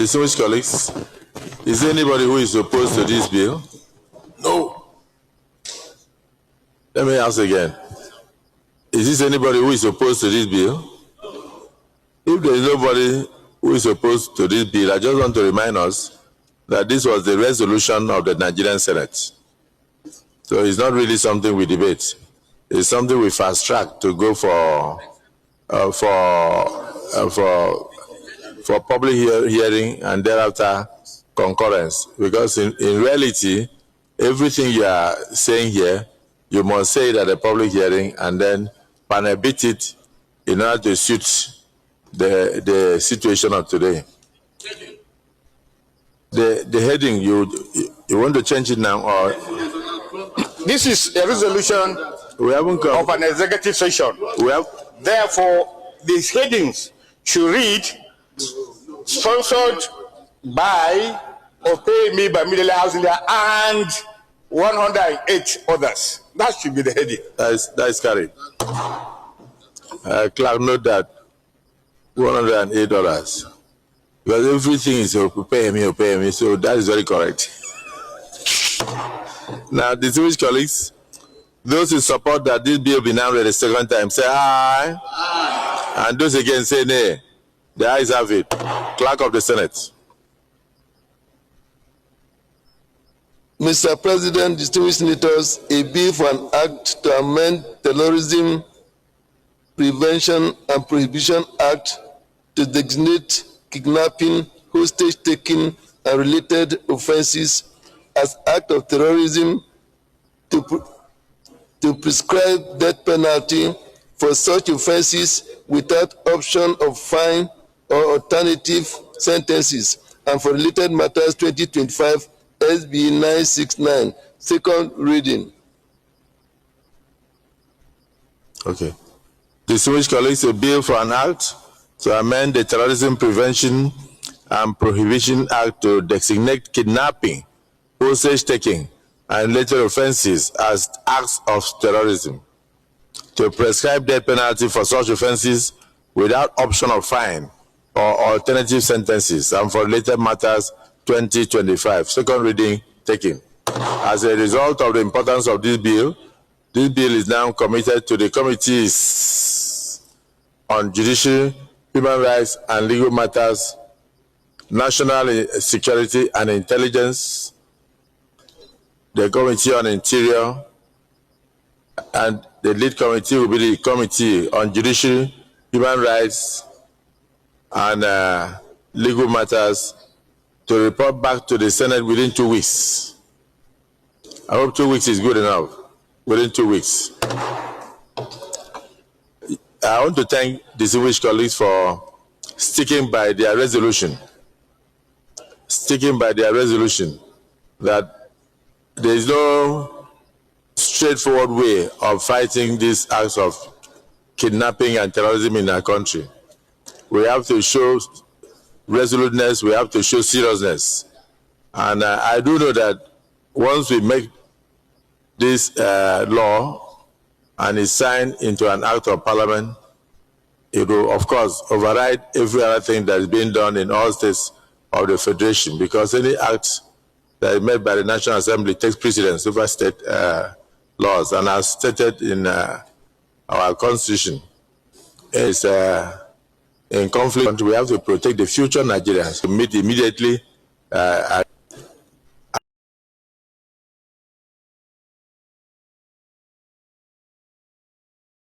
Distinguished colleagues, is there anybody who is opposed to this bill? No. Let me ask again. Is there anybody who is opposed to this bill? If there is nobody who is opposed to this bill, I just want to remind us that this was the resolution of the Nigerian Senate. So it's not really something we debate. It's something we fast track to go for public hearing and thereafter concurrence. Because in reality, everything you are saying here, you must say it at a public hearing and then panel beat it in order to suit the situation of today. The heading, you want to change it now, or? This is a resolution of an executive session. Therefore, these headings should read, sponsored by or paid me by Middle Housing and 108 others. That should be the heading. That is carried. Clerk, note that $108. Because everything is pay me, so that is very correct. Now, distinguished colleagues, those who support that this bill be now read a second time, say aye. Aye. And those again say nay. The ayes have it. Clerk of the Senate. Mr. President, distinguished senators, a bill for an act to amend Terrorism Prevention and Prohibition Act to designate kidnapping, hostage-taking, and related offenses as act of terrorism, to prescribe death penalty for such offenses without option of fine or alternative sentences, and for related matters 2025 SB 969, second reading. Okay. Distinguished colleagues, a bill for an act to amend the Terrorism Prevention and Prohibition Act to designate kidnapping, hostage-taking, and related offenses as acts of terrorism, to prescribe death penalty for such offenses without option of fine or alternative sentences, and for related matters 2025. Second reading taken. As a result of the importance of this bill is now committed to the committees on Judiciary, Human Rights and Legal Matters, National Security and Intelligence, the Committee on Interior, and the lead committee will be the Committee on Judiciary, Human Rights and Legal Matters, to report back to the Senate within 2 weeks. I hope 2 weeks is good enough. Within 2 weeks. I want to thank distinguished colleagues for sticking by their resolution. Sticking by their resolution that there is no straightforward way of fighting these acts of kidnapping and terrorism in our country. We have to show resoluteness, we have to show seriousness. And I do know that once we make this law and it's signed into an act of parliament, it will, of course, override every other thing that is being done in all states of the Federation, because any act that is made by the National Assembly takes precedence over state laws, and as stated in our Constitution, is in conflict. We have to protect the future Nigerians to meet immediately